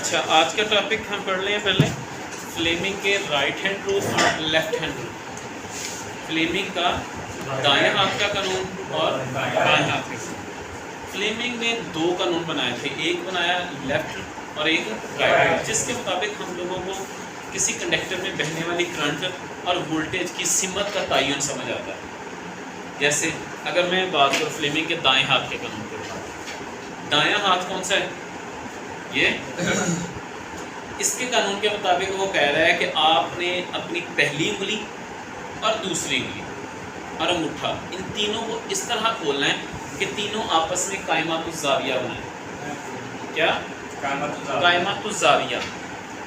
अच्छा, आज का टॉपिक हम पढ़ लें पहले फ्लेमिंग के राइट हैंड रूल और लेफ्ट हैंड रूल। फ्लेमिंग का दाएं हाथ का कानून और बाएं हाथ का। फ्लेमिंग ने दो कानून बनाए थे, एक बनाया लेफ्ट और एक राइट, जिसके मुताबिक हम लोगों को किसी कंडक्टर में बहने वाली करंट और वोल्टेज की सिमत का तयन समझ आता है। जैसे अगर मैं बात करूँ फ्लेमिंग के दाएं हाथ के कानून के, दायां हाथ कौन सा है? ये इसके कानून के मुताबिक वो कह रहा है कि आपने अपनी पहली उंगली और दूसरी उंगली और अंगूठा, इन तीनों को इस तरह खोलना है कि तीनों आपस में कायमातुज़्ज़ाविया बनाएं। क्या? कायमातुज़्ज़ाविया।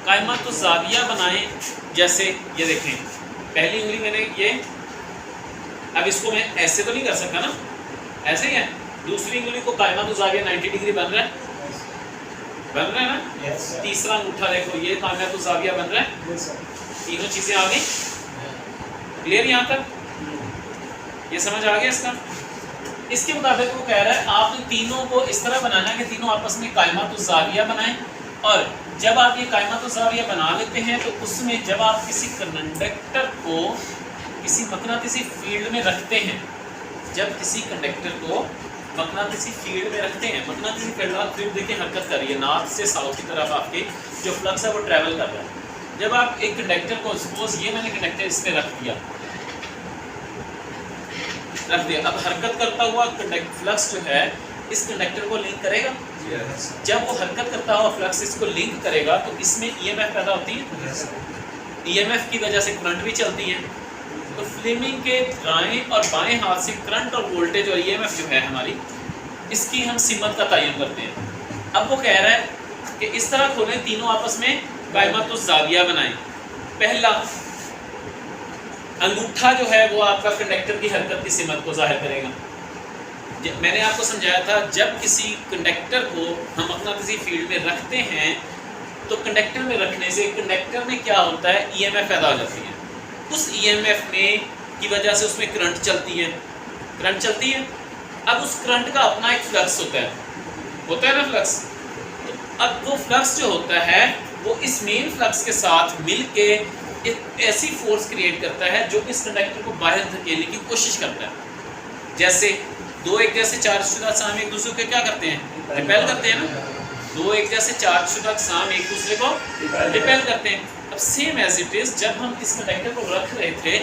कायमातुज़्ज़ाविया बनाएं। जैसे ये देखें, पहली उंगली मैंने ये, अब इसको मैं ऐसे तो नहीं कर सकता ना, ऐसे ही है। दूसरी उंगली को कायमातुज़्ज़ाविया 90 डिग्री बन रहा है, बन रहा है ना। yes, तीसरा अंगूठा देखो, ये कायमातुज़्ज़ाविया बन रहा है। yes, तीनों चीजें आ गई। क्लियर यहाँ तक? ये समझ आ गया इसका? इसके मुताबिक वो कह रहा है आपने तीनों को इस तरह बनाना है कि तीनों आपस में कायमातुज़्ज़ाविया बनाएं, और जब आप ये कायमातुज़्ज़ाविया बना लेते हैं तो उसमें जब आप किसी कंडक्टर को किसी मकनातीसी फील्ड में रखते हैं, जब किसी कंडक्टर को मकनातीसी फील्ड में रखते हैं, मकनातीसी फील्ड देखिए हरकत कर रही है नॉर्थ से साउथ की तरफ, आपके जो फ्लक्स है वो ट्रैवल कर रहा है। जब आप एक कंडक्टर को, सपोज ये मैंने कंडक्टर इस पे रख दिया, अब हरकत करता हुआ फ्लक्स जो है इस कंडक्टर को लिंक करेगा। जब वो हरकत करता हुआ फ्लक्स इसको लिंक करेगा तो इसमें ईएमएफ पैदा होती है। ईएमएफ की वजह से करंट भी चलती है। तो फ्लेमिंग के दाएं और बाएं हाथ से करंट और वोल्टेज और ईएमएफ जो है हमारी, इसकी हम सिमत का तयन करते हैं। अब वो कह रहा है कि इस तरह खोलें, तीनों आपस में कायमातुज़्ज़ाविया बनाएं। पहला अंगूठा जो है वो आपका कंडक्टर की हरकत की सिमत को जाहिर करेगा। मैंने आपको समझाया था, जब किसी कंडक्टर को हम मकनातीसी फील्ड में रखते हैं तो कंडक्टर में रखने से कंडक्टर में क्या होता है, ईएमएफ पैदा हो जाती है। उस ईएमएफ में की वजह से उसमें करंट चलती है, करंट चलती है। अब उस करंट का अपना एक फ्लक्स होता है ना फ्लक्स। तो अब वो फ्लक्स जो होता है वो इस मेन फ्लक्स के साथ मिलके एक ऐसी फोर्स क्रिएट करता है जो इस कंडक्टर को बाहर धकेलने की कोशिश करता है। जैसे दो एक जैसे चार्जशुदा अजसाम एक दूसरे को क्या करते हैं, रिपेल करते हैं ना। दो एक जैसे चार्जशुदा अजसाम एक दूसरे को रिपेल करते हैं। अब सेम एज इट इज, जब हम इस कंडक्टर को रख रहे थे,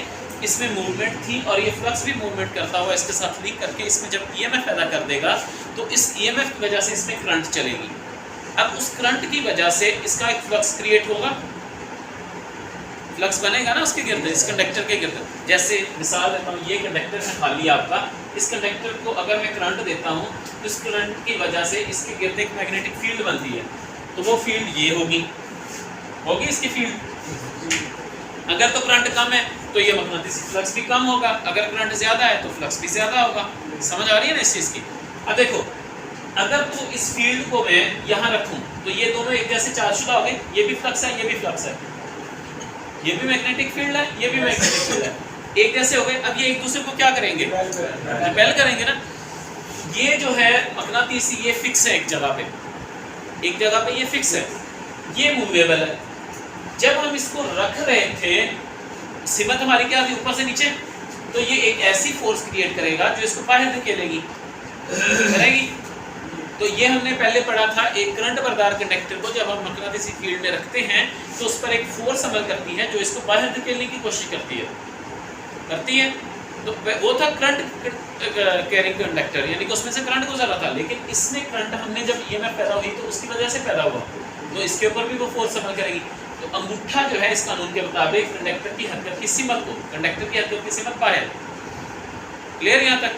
इसमें मूवमेंट थी और ये फ्लक्स भी मूवमेंट करता हुआ इसके साथ लिंक करके इसमें जब ईएमएफ पैदा कर देगा तो इस ईएमएफ की वजह से इसमें करंट चलेगी। अब उस करंट की वजह से इसका एक फ्लक्स क्रिएट होगा, फ्लक्स बनेगा ना उसके गिर्द, इस कंडक्टर के गिर्द। जैसे मिसाल देता हूँ, ये कंडक्टर है खाली आपका, इस कंडक्टर को अगर मैं करंट देता हूँ तो इस करंट की वजह से इसके गिर्द एक मैग्नेटिक फील्ड बनती है। तो वो फील्ड ये होगी इसकी फील्ड। अगर तो करंट कम है तो ये मकनातीसी फ्लक्स भी कम होगा, अगर करंट ज़्यादा है तो फ्लक्स भी ज़्यादा होगा। समझ आ रही है ना इस चीज़ की? अब देखो, अगर तो इस फील्ड को मैं यहाँ रखूँ तो ये दोनों एक जैसे चार्जशुदा हो गए, ये भी फ्लक्स है, ये भी फ्लक्स है, ये भी मैग्नेटिक फील्ड है, ये भी मैग्नेटिक फील्ड है, एक जैसे हो गए। अब ये एक दूसरे को क्या करेंगे, रिपेल करेंगे ना। ये जो है मकनातीसी, ये फिक्स है एक जगह पे ये फिक्स है, ये मूवेबल है। जब हम इसको रख रहे थे, सिमत हमारी क्या थी, ऊपर से नीचे, तो ये एक ऐसी फोर्स क्रिएट करेगा जो इसको बाहर धकेलेगी करेगी। तो ये हमने पहले पढ़ा था, एक करंट बरदार कंडक्टर को जब हम मकनातीसी फील्ड में रखते हैं तो उस पर एक फोर्स अमल करती है जो इसको बाहर धकेलने की कोशिश करती है। तो वो था करंट कैरिंग कंडक्टर, यानी कि उसमें से करंट गुजर रहा था, लेकिन इसमें करंट हमने जब ईएमएफ पैदा हुई तो उसकी वजह से पैदा हुआ, तो इसके ऊपर भी वो फोर्स अमल करेगी। तो अंगूठा जो है इस कानून के मुताबिक कंडक्टर की हरकत की सिमत बाहर। क्लियर यहाँ तक?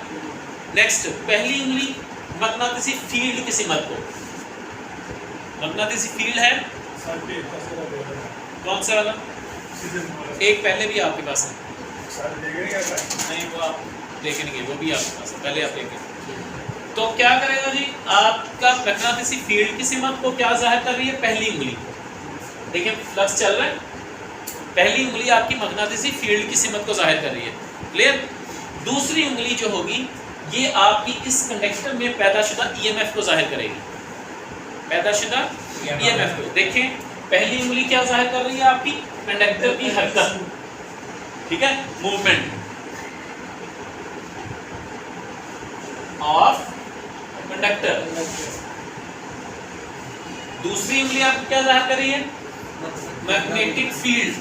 नेक्स्ट, पहली उंगली मकनातीसी फील्ड की सिमत को, मकनातीसी फील्ड है कौन सा वाला, एक पहले भी आपके पास है नहीं, वो आप देखेंगे, वो भी आपके पास है, पहले आप देखेंगे। तो क्या करेगा जी, आपका मकनातीसी फील्ड की सिमत को क्या जाहिर कर रही है, पहली उंगली। देखिए फ्लक्स चल रहा है, पहली उंगली आपकी मकनातीसी फील्ड की सिमत को जाहिर कर रही है। क्लियर? दूसरी उंगली जो होगी ये आपकी इस कंडक्टर में पैदाशुदा ईएमएफ को जाहिर करेगी, पैदाशुदा ईएमएफ को। देखें पहली उंगली क्या जाहिर कर रही है आपकी, कंडक्टर की हरकत, ठीक है, मूवमेंट ऑफ कंडक्टर। दूसरी उंगली आपकी क्या जाहिर कर रही है, मैग्नेटिक फील्ड,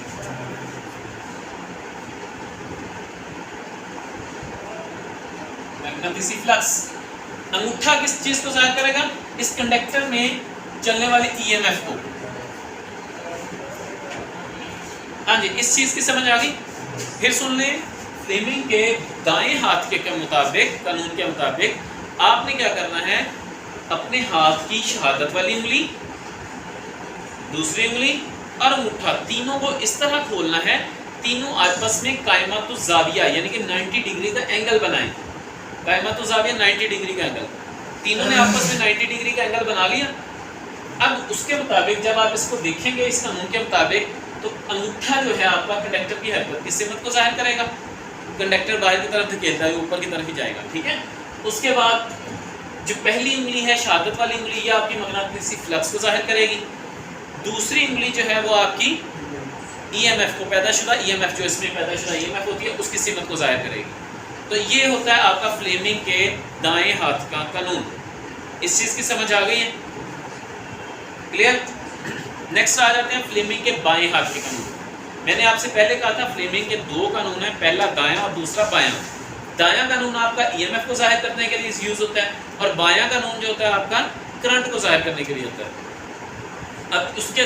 मैग्नेटिक फ्लक्स। अंगूठा किस चीज को जाहिर करेगा, इस कंडक्टर में चलने वाले ईएमएफ को। हाँ जी, इस चीज की समझ आ गई। फिर सुन लें, फ्लेमिंग के दाएं हाथ के मुताबिक, कानून के मुताबिक आपने क्या करना है, अपने हाथ की शहादत वाली उंगली, दूसरी उंगली और अंगूठा तीनों को इस तरह खोलना है, तीनों आपस में कायमातु ज़ाविया यानी कि 90 डिग्री का एंगल बनाएं। कायमातु ज़ाविया 90 डिग्री का एंगल, तीनों ने आपस में 90 डिग्री का एंगल बना लिया। अब उसके मुताबिक जब आप इसको देखेंगे इस कानून के मुताबिक, तो अंगूठा जो है आपका कंडक्टर की हरकत की सिमत को जाहिर करेगा, कंडक्टर बाहर की तरफ धकेलता है, ऊपर की तरफ ही जाएगा, ठीक है। उसके बाद जो पहली उंगली है शहादत वाली उंगली, ये आपकी मैग्नेटिक फ्लक्स को जाहिर करेगी। दूसरी उंगली जो है वो आपकी ईएमएफ को, पैदाशुदा ईएमएफ जो इसमें पैदाशुदा ईएमएफ होती है उसकी सिमत को जाहिर करेगी। तो ये होता है आपका फ्लेमिंग के दाएं हाथ का कानून। इस चीज़ की समझ आ गई है, क्लियर। नेक्स्ट आ जाते हैं फ्लेमिंग के बाएं हाथ के कानून। मैंने आपसे पहले कहा था फ्लेमिंग के दो कानून हैं, पहला दायां और दूसरा बायां। दायां कानून आपका ईएमएफ को जाहिर करने के लिए यूज होता है, और बायां कानून जो होता है आपका करंट को जाहिर करने के लिए होता है। अब उसके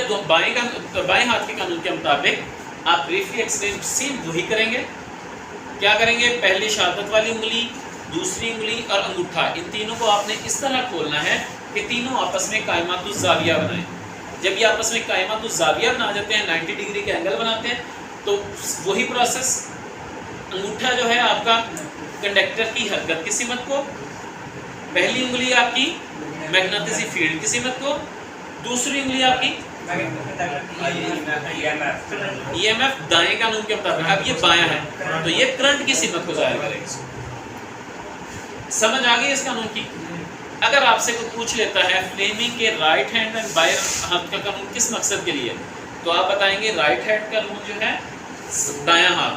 बाएं हाथ के कानून के मुताबिक आप ब्रीफली एक्सप्लेन सेम वही करेंगे। क्या करेंगे, पहले शहादत वाली उंगली, दूसरी उंगली और अंगूठा, इन तीनों को आपने इस तरह खोलना है कि तीनों आपस में कायमातुज़ ज़ाविया बनाएं। जब ये आपस में कायमातुज़ ज़ाविया बना जाते हैं, 90 डिग्री के एंगल बनाते हैं, तो वही प्रोसेस, अंगूठा जो है आपका कंडक्टर की हरकत की सिमत को, पहली उंगली आपकी मैग्नेटिक फील्ड की सिमत को, दूसरी उंगली आपकी ईएमएफ दाएं कानून के मुताबिक। अब ये बायां है तो ये करंट की सिमत को जाहिर करेगा। समझ आ गई इस कानून की। अगर आपसे कोई पूछ लेता है फ्लेमिंग के राइट हैंड एंड बाएं हाथ का कानून किस मकसद के लिए, तो आप बताएंगे राइट हैंड कानून जो है दायां हाथ,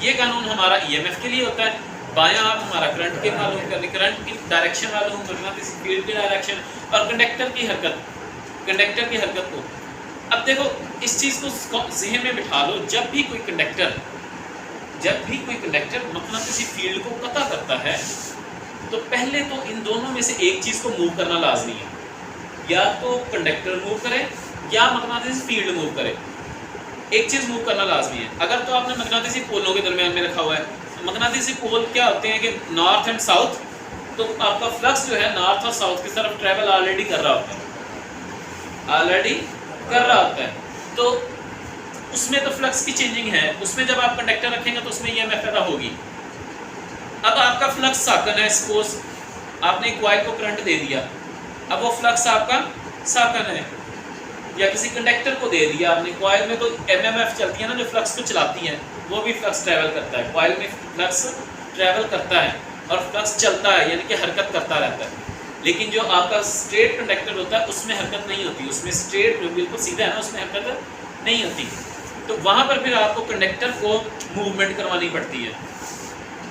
ये कानून हमारा ईएमएफ के लिए होता है, बायां हाथ हमारा करंट के मालूम करने, करंट की डायरेक्शन मालूम करना, किसी फील्ड की डायरेक्शन और कंडक्टर की हरकत, कंडक्टर की हरकत को। अब देखो इस चीज़ को ज़हन में बिठा लो, जब भी कोई कंडक्टर मैग्नेटिक फील्ड को कता करता है तो पहले तो इन दोनों में से एक चीज़ को मूव करना लाजमी है, या तो कंडक्टर मूव करे या मैग्नेटिक फील्ड मूव करे, एक चीज़ मूव करना लाजमी है। अगर तो आपने मैग्नेटिक पोलों के दरमियान में रखा हुआ है, मैग्नेटिक पोल क्या होते हैं कि नॉर्थ एंड साउथ, तो आपका फ्लक्स जो है नॉर्थ और साउथ की तरफ ट्रैवल ऑलरेडी कर रहा होता है, तो उसमें तो फ्लक्स की चेंजिंग है, उसमें जब आप कंडक्टर रखेंगे तो उसमें ईएमएफ पैदा होगी। अब आपका फ्लक्स साकन है, सपोज आपने कॉइल को करंट दे दिया, अब वो फ्लक्स आपका साकन है, या किसी कंडक्टर को दे दिया आपने, कॉइल में तो एमएमएफ चलती है ना जो फ्लक्स को चलाती है, वो भी फ्लक्स ट्रैवल करता है, कॉइल में फ्लक्स ट्रैवल करता है और फ्लक्स चलता है यानी कि हरकत करता रहता है। लेकिन जो आपका स्ट्रेट कंडक्टर होता है उसमें हरकत नहीं होती, उसमें स्ट्रेट बिल्कुल सीधा है ना, उसमें हरकत नहीं होती, तो वहाँ पर फिर आपको कंडक्टर को मूवमेंट करवानी पड़ती है,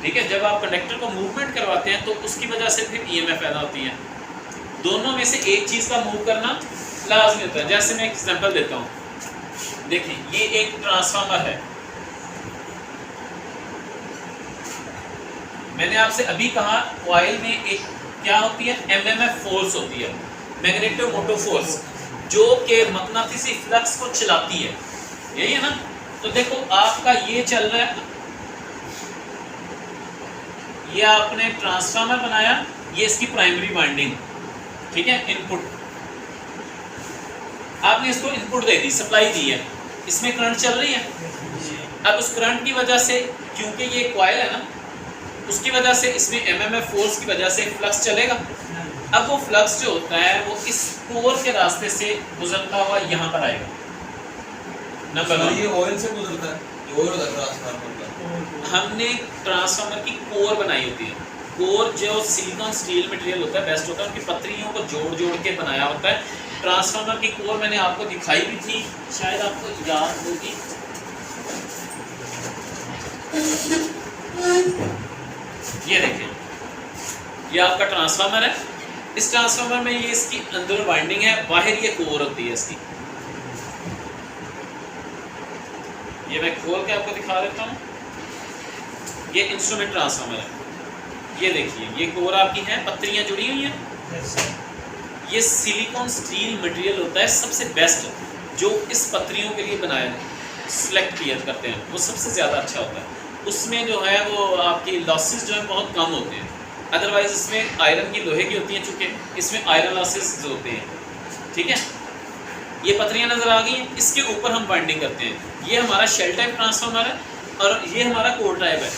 ठीक है। जब आप कंडक्टर को मूवमेंट करवाते हैं तो उसकी वजह से फिर ईएमएफ पैदा होती है। दोनों में से एक चीज़ का मूव करना लाजमी होता है। जैसे मैं एक एग्जांपल देता हूँ, देखिए ये एक ट्रांसफार्मर है, मैंने आपसे अभी कहा कॉइल में एक क्या होती है, एमएमएफ फोर्स होती है, मैग्नेटोमोटिव फोर्स, जो कि मैग्नेटिक फ्लक्स को चलाती है, यही है ना। तो देखो आपका ये चल रहा है, ये आपने ट्रांसफार्मर बनाया, ये इसकी प्राइमरी वाइंडिंग, ठीक है, इनपुट आपने इसको इनपुट दे दी, सप्लाई दी है, इसमें करंट चल रही है। अब उस करंट की वजह से, क्योंकि ये कॉइल है ना, उसकी वजह से इसमें एमएमएफ फोर्स की वजह से फ्लक्स चलेगा। अब वो फ्लक्स जो होता है वो इस कोर के रास्ते से गुजरता हुआ यहाँ पर आएगा। नंबर ये ऑयल से गुजरता है, ऑयल होता है ट्रांसफार्मर का। हमने ट्रांसफार्मर की कोर बनाई होती है, कोर जो सिलिकॉन स्टील मटेरियल होता है, बेस्ट होता है, उनकी पत्रियों को जोड़ जोड़ के बनाया होता है, ट्रांसफार्मर की कोर मैंने आपको दिखाई भी थी, शायद आपको याद होगी। ये देखिए, ये आपका ट्रांसफार्मर है। इस ट्रांसफार्मर में ये इसकी अंदर वाइंडिंग है, बाहर ये कोर होती है इसकी। ये मैं खोल के आपको दिखा देता हूँ। ये इंस्ट्रूमेंट ट्रांसफार्मर है। ये देखिए, ये कोर आपकी है, पत्रियां जुड़ी हुई हैं। ये सिलिकॉन स्टील मटेरियल होता है सबसे बेस्ट, जो इस पत्रियों के लिए बनाया है, सिलेक्ट किया करते हैं, वो सबसे ज़्यादा अच्छा होता है। उसमें जो है वो आपकी लॉसेस जो है बहुत कम होते हैं। अदरवाइज इसमें आयरन की, लोहे की होती हैं, चूँकि इसमें आयरन लॉसेस होते हैं। ठीक है, ये पत्रियां नज़र आ गई हैं, इसके ऊपर हम बाइंडिंग करते हैं। ये हमारा शेल टाइप ट्रांसफार्मर है और ये हमारा कोर टाइप है।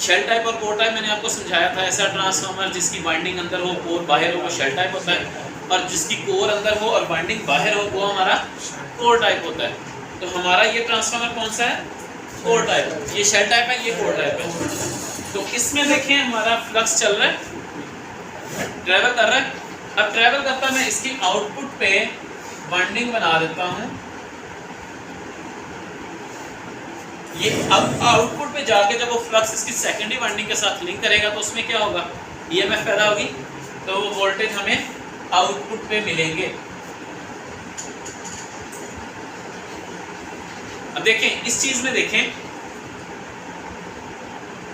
शेल टाइप और कोर टाइप मैंने आपको समझाया था। ऐसा ट्रांसफार्मर जिसकी बाइंडिंग अंदर हो, कोर बाहर हो, वो शेल टाइप होता है, और जिसकी कोर अंदर हो और बाइंडिंग बाहर हो, वो हमारा कोर टाइप होता है। तो हमारा ये ट्रांसफार्मर कौन सा है? Core type. ये शेल टाइप है, ये कोर टाइप है। तो इसमें देखें हमारा फ्लक्स चल रहा है, ट्रैवल कर रहा है। अब ट्रैवल करता मैं इसकी आउटपुट पे बाइंडिंग बना देता हूँ। ये अब आउटपुट पे जाके जब वो फ्लक्स इसकी सेकेंडरी वाइंडिंग के साथ लिंक करेगा तो उसमें क्या होगा? ईएमएफ पैदा होगी, तो वो वोल्टेज हमें आउटपुट पे मिलेंगे। अब देखें, इस चीज में देखें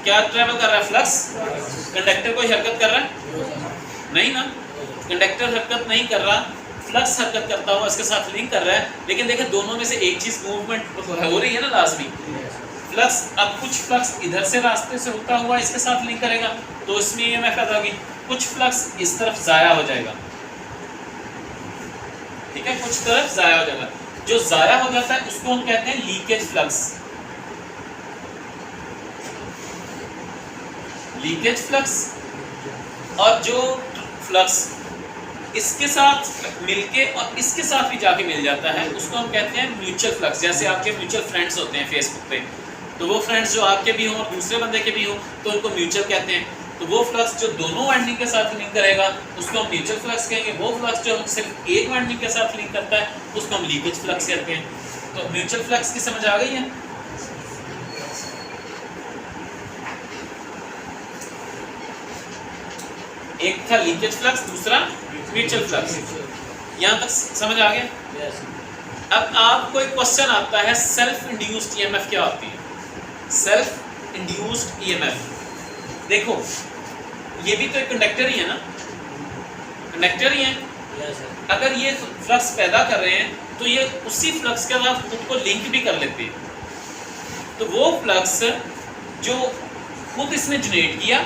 क्या ट्रैवल कर रहा है फ्लक्स? कंडक्टर कोई हरकत कर रहा है? नहीं ना, कंडक्टर हरकत नहीं कर रहा, फ्लक्स हरकत करता हुआ इसके साथ लिंक कर रहा है। लेकिन देखें, दोनों में से एक चीज मूवमेंट हो रही है ना लाजमी। फ्लक्स, अब कुछ फ्लक्स इधर से रास्ते से होता हुआ इसके साथ लिंक करेगा तो इसमें ईएमएफ पैदा होगी, कुछ फ्लक्स इस तरफ जाया हो जाएगा। ठीक है, कुछ तरफ जाया हो जाएगा। जो जाया हो जाता है उसको हम कहते हैं लीकेज फ्लक्स। Leakage flux. और जो फ्लक्स इसके साथ मिलके और इसके साथ भी जाके मिल जाता है उसको हम कहते हैं म्यूचुअल फ्लक्स। जैसे आपके म्यूचुअल फ्रेंड्स होते हैं फेसबुक पे, तो वो फ्रेंड्स जो आपके भी हों और दूसरे बंदे के भी हों तो उनको म्यूचुअल कहते हैं। तो वो फ्लक्स जो दोनों वाइंडिंग के साथ लिंक करेगा उसको हम म्यूचुअल फ्लक्स कहेंगे। वो फ्लक्स जो सिर्फ एक वाइंडिंग के साथ लिंक करता है उसको हम लीकेज फ्लक्स कहते हैं। तो म्यूचुअल फ्लक्स की समझ आ गई है? एक था लीकेज फ्लक्स, दूसरा म्यूचुअल फ्लक्स। यहाँ तक समझ आ गया? अब आपको एक क्वेश्चन आता है, सेल्फ इंड्यूस्ड ईएमएफ क्या होती है? सेल्फ इंड्यूस्ड ईएमएफ, देखो ये भी तो एक कंडक्टर ही है ना, कंडक्टर ही है। अगर ये फ्लक्स पैदा कर रहे हैं तो ये उसी फ्लक्स के साथ खुद को लिंक भी कर लेते हैं। तो वो फ्लक्स जो खुद इसने जनरेट किया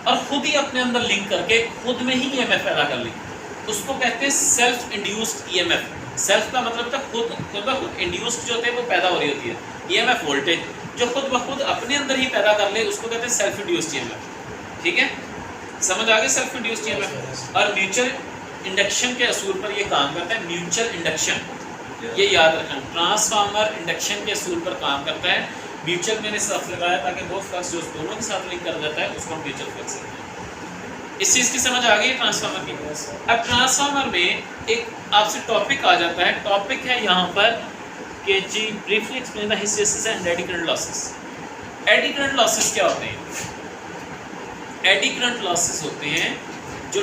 और खुद ही अपने अंदर लिंक करके खुद में ही ईएमएफ पैदा कर ली, उसको कहते हैं सेल्फ इंड्यूस्ड ईएमएफ। सेल्फ का मतलब था खुद, खुद इंड्यूस्ड जो होते हैं वो पैदा हो रही होती है। ईएमएफ वोल्टेज जो खुद ब खुद अपने अंदर ही पैदा कर ले उसको कहते हैं सेल्फ इंड्यूस्ड ईएमएफ। ठीक है, समझ आ गई सेल्फ इंड्यूस्ड ईएमएफ। और म्यूचुअल इंडक्शन के असूल पर ये काम करता है। म्यूचुअल इंडक्शन, ये याद रखना, ट्रांसफार्मर इंडक्शन के असूल पर काम करता है। म्यूचुअल मैंने साथ लगाया ताकि वो फ्लक्स जो दोनों के साथ लिंक कर देता है उसको हम म्यूचुअल फ्लक्स कहते हैं। इस चीज़ की समझ आ गई ट्रांसफार्मर की? अब ट्रांसफार्मर में एक आपसे टॉपिक आ जाता है। टॉपिक है यहाँ पर कि जी briefly explain the hysteresis and eddy current losses. Eddy current losses क्या होते हैं? एडी करंट लॉसेस होते हैं जो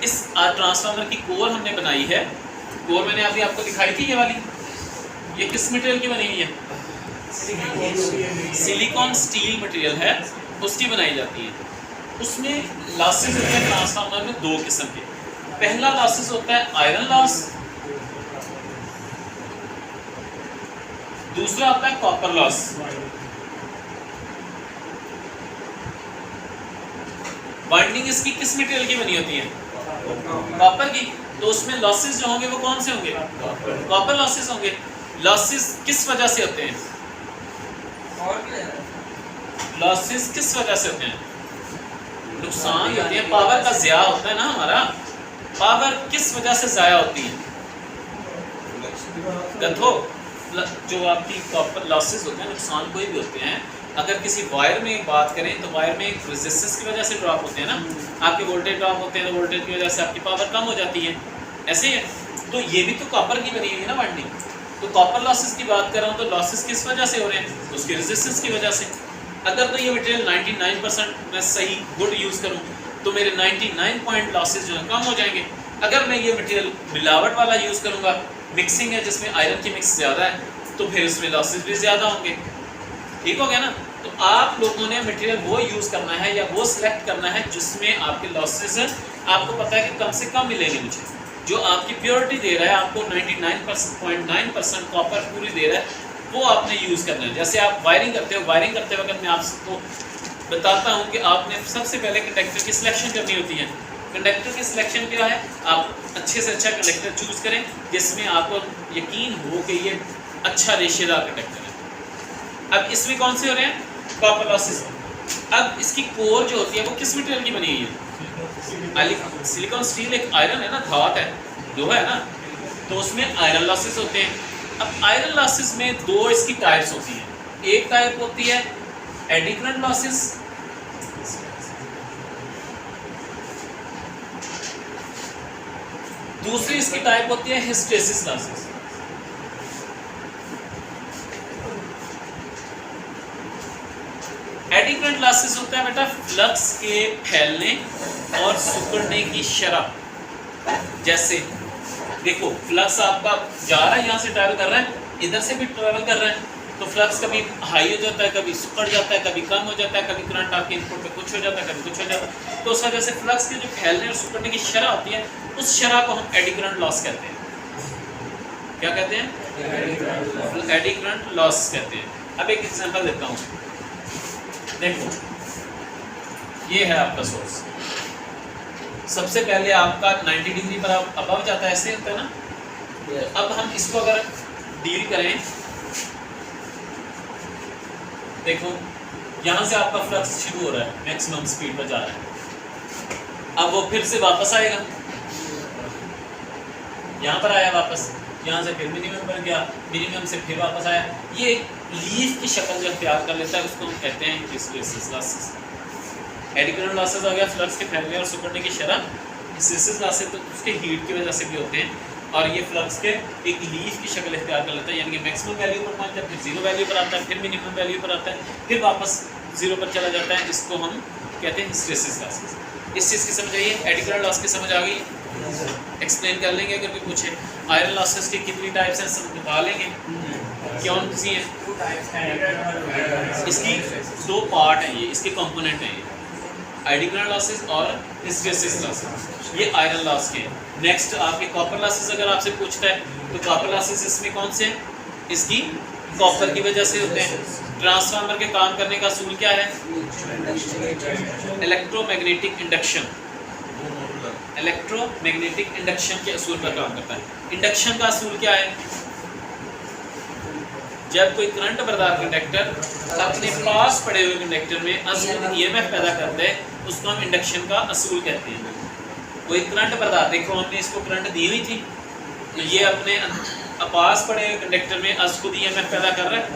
इस ट्रांसफार्मर की कोर हमने बनाई है। कोर मैंने अभी आपको दिखाई थी, ये वाली, ये किस मटेरियल की बनी हुई है? सिलिकॉन स्टील मटेरियल है, उसकी बनाई जाती है। उसमें लॉसेस होते हैं ट्रांसफार्मर में दो किस्म के। पहला लॉसेस होता है आयरन लॉस, दूसरा होता है कॉपर लॉस। बाइंडिंग इसकी किस मटेरियल की बनी होती है? कॉपर की। तो उसमें लॉसेस जो होंगे वो कौन से होंगे? कॉपर लॉसेस होंगे। लॉसेस किस वजह से होते हैं? लॉसेस किस वजह से होते हैं? नुकसान होते हैं, पावर का ज़ाया होता है ना हमारा। पावर किस वजह से ज़ाया होती है? देखो जो आपकी कॉपर लॉसेस होते हैं, नुकसान कोई भी होते हैं, अगर किसी वायर में बात करें तो वायर में एक रेजिस्टेंस की वजह से ड्रॉप होते हैं ना, आपके वोल्टेज ड्रॉप होते हैं तो वोल्टेज की वजह से आपकी पावर कम हो जाती है। ऐसे ही है। तो ये भी तो कॉपर की बनी हुई है ना वाइंडिंग। तो कॉपर लॉसेस की बात कर रहा हूँ तो लॉसेस किस वजह से हो रहे हैं? उसके रेजिस्टेंस की वजह से। अगर तो ये मटेरियल 99% मैं सही गुड यूज़ करूँ तो मेरे 99 पॉइंट लॉसेस जो है कम हो जाएंगे। अगर मैं ये मटेरियल मिलावट वाला यूज़ करूँगा, मिक्सिंग है जिसमें आयरन की मिक्स ज़्यादा है, तो फिर इसमें लॉसेस भी ज़्यादा होंगे। ठीक हो गया ना? तो आप लोगों ने मटेरियल वो यूज़ करना है या वो सिलेक्ट करना है जिसमें आपके लॉसेस आपको पता है कि कम से कम मिलेंगे मुझे, जो आपकी प्योरिटी दे रहा है, आपको 99.9% कॉपर पूरी दे रहा है, वो आपने यूज़ करना है। जैसे आप वायरिंग करते हो, वायरिंग करते वक्त मैं आपको बताता हूँ कि आपने सबसे पहले कंडक्टर की सिलेक्शन करनी होती है। कंडक्टर की सिलेक्शन क्या है? आप अच्छे से अच्छा कंडक्टर चूज़ करें जिसमें आपको यकीन हो कि ये अच्छा रेशेदार कंडक्टर है। अब इसमें कौन से हो रहे हैं? Copper losses. अब इसकी कोर जो होती है वो किस मटेरियल की बनी हुई है? सिलिकॉन स्टील एक आयरन है ना, धात है, लोहा है ना, तो उसमें आयरन लॉसेस होते हैं। अब आयरन लॉसेस में दो इसकी टाइप्स होती हैं। एक टाइप होती है एडी करंट लॉसेस, दूसरी इसकी टाइप होती है hysteresis losses. Eddy current losses होता है बेटा फ्लक्स के फैलने और सिकुड़ने की शरह। जैसे देखो फ्लक्स आपका जा रहा है, यहाँ से ट्रैवल कर रहा है, इधर से भी ट्रैवल कर रहा है, तो फ्लक्स कभी हाई हो जाता है, कभी सिकुड़ जाता है, कभी कम हो जाता है, कभी करंट आपके इनपुट पे कुछ हो जाता है, कभी कुछ हो जाता है। तो उस वजह से फ्लक्स के जो फैलने और सिकुड़ने की शरह होती है, उस शरह को हम एडी करंट लॉस कहते हैं। क्या कहते हैं? एडी करंट लॉस कहते हैं। अब एक एग्जांपल देता हूँ। देखो ये है आपका सोर्स, सबसे पहले आपका 90 डिग्री पर अबव जाता है, ऐसे होता है ना। अब हम इसको अगर डील करें, देखो यहाँ से आपका फ्लक्स शुरू हो रहा है, मैक्सिमम स्पीड पर जा रहा है। अब वो फिर से वापस आएगा, यहाँ पर आया वापस, यहाँ से फिर मिनिमम पर गया, मिनिमम से फिर वापस आया। ये एक लीफ की शक्ल जो अख्तियार कर लेता है उसको हम कहते हैं hysteresis losses. Eddy current losses हो गया फ्लक्स के फैलने और सिकुड़ने की शरह। हिस्टेरिसिस लॉसेस तो उसके हीट की वजह से भी होते हैं, और ये फ्लक्स के एक लीफ की शक्ल इख्तियार कर लेता है, यानी कि मैक्सिमम वैल्यू पर पहुँचता है, फिर जीरो वैल्यू पर आता है, फिर मिनिमम वैल्यू पर आता है, फिर वापस जीरो पर चला जाता है। इसको हम कहते हैं हिस्टेरिसिस लॉसेस। इस चीज़ की समझ आइए, एडी करंट लॉस की समझ आ गई? एक्सप्लेन कर लेंगे अगर कोई पूछे। आयरन लॉसेस की कितनी टाइप्स हैं सब बता लेंगे, कौन सी हैं? इसकी दो पार्ट हैं, ये इसके कंपोनेंट हैं, ये एडी करंट लॉसेस और हिस्टेरिसिस लॉसेस, ये आयरन लॉस के। नेक्स्ट आपके कॉपर लॉसेस अगर आपसे पूछता है तो कॉपर लॉसेस इसमें कौन से हैं? इसकी कॉपर की वजह से होते हैं। ट्रांसफार्मर के काम करने का असूल क्या है? इलेक्ट्रोमैग्नेटिक इंडक्शन, इलेक्ट्रोमैग्नेटिक इंडक्शन के असूल पर काम करता है। इंडक्शन का असूल क्या है? जब कोई करंट बरदार कंडक्टर अपने पास पड़े हुए कंडक्टर में असूल ईएमएफ पैदा करता है, उसको हम इंडक्शन का असूल कहते हैं। कोई करंट बरदार, देखो हमने इसको करंट दी हुई थी, तो ये अपने पास पड़े हुए कंडक्टर में अस खुद ईएमएफ पैदा कर रहा है,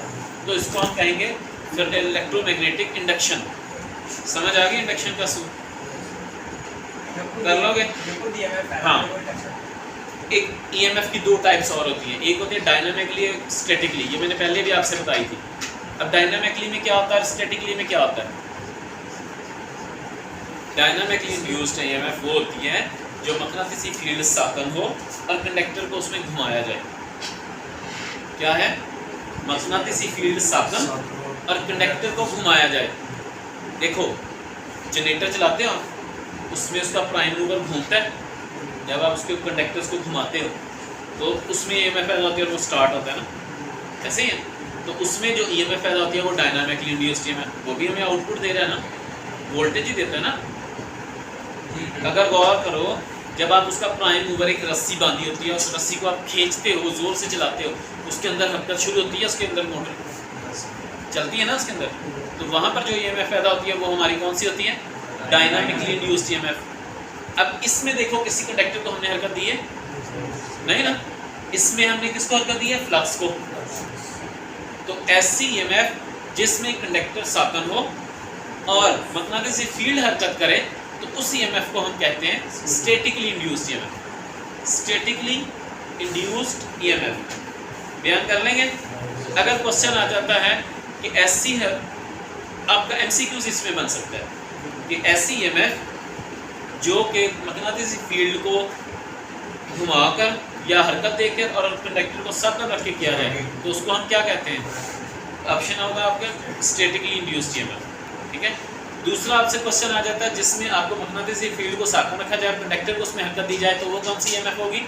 तो इसको हम कहेंगे फिर इलेक्ट्रोमैग्नेटिक इंडक्शन। समझ आ गई इंडक्शन का असूल? कर लोगे? हाँ। एक ईएमएफ की दो टाइप्स और होती हैं, एक होती है डायनामिकली, एक स्टैटिकली। ये मैंने पहले भी आपसे बताई थी। अब डायनामिकली में क्या होता है, स्टैटिकली में क्या होता है? डायनामिकली इंड्यूस्ड ईएमएफ वो होती है जो मकनातीसी फील्ड साकन हो और कंडक्टर को उसमें घुमाया जाए। क्या है? मकनातीसी फील्ड साकन और कंडक्टर को घुमाया जाए। देखो जनरेटर चलाते हो, उसमें उसका प्राइम मूवर घूमता है, जब आप उसके कंडक्टर्स को घुमाते हो तो उसमें ईएमएफ पैदा होती है और वो स्टार्ट होता है ना, ऐसे ही है। तो उसमें जो ईएमएफ पैदा होती है वो डायनामिकली इंड्यूस्ड ईएमएफ, वो भी हमें आउटपुट दे रहा है ना, वोल्टेज ही देता है ना। अगर गौर करो, जब आप उसका प्राइम मूवर एक रस्सी बांधी होती है, उस रस्सी को आप खींचते हो, ज़ोर से चलाते हो, उसके अंदर हरकत शुरू होती है, उसके अंदर मोटर चलती है ना उसके अंदर, तो वहाँ पर जो ईएमएफ पैदा होती है वो हमारी कौन सी होती है? Dynamically induced EMF. अब इसमें देखो किसी कंडक्टर को हमने हरकत दी है नहीं ना, इसमें हमने किसको हरकत दी है? फ्लक्स को। तो ऐसी ईएमएफ जिसमें कंडक्टर साकन हो और मकनातीसी फील्ड हरकत करे, तो उस ईएमएफ को हम कहते हैं statically induced EMF. Statically induced EMF. बयान कर लेंगे। अगर क्वेश्चन आ जाता है कि ऐसी है, आपका एमसीक्यूज इसमें बन सकता है कि ऐसी ईएमएफ जो कि मकनातीसी फील्ड को घुमाकर या हरकत देकर और कंडक्टर को सर्कल रख के किया जाए तो उसको हम क्या कहते हैं। ऑप्शन होगा आपका स्टैटिकली इंड्यूस्ड ईएमएफ। ठीक है। दूसरा आपसे क्वेश्चन आ जाता है जिसमें आपको मकनातीसी फील्ड को साकन रखा जाए, कंडक्टर को उसमें हरकत दी जाए, तो वो कौन सी ईएमएफ होगी।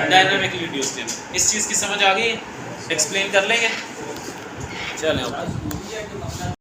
Dynamically induced EMF. इस चीज़ की समझ आ गई, एक्सप्लेन कर लेंगे। चलें।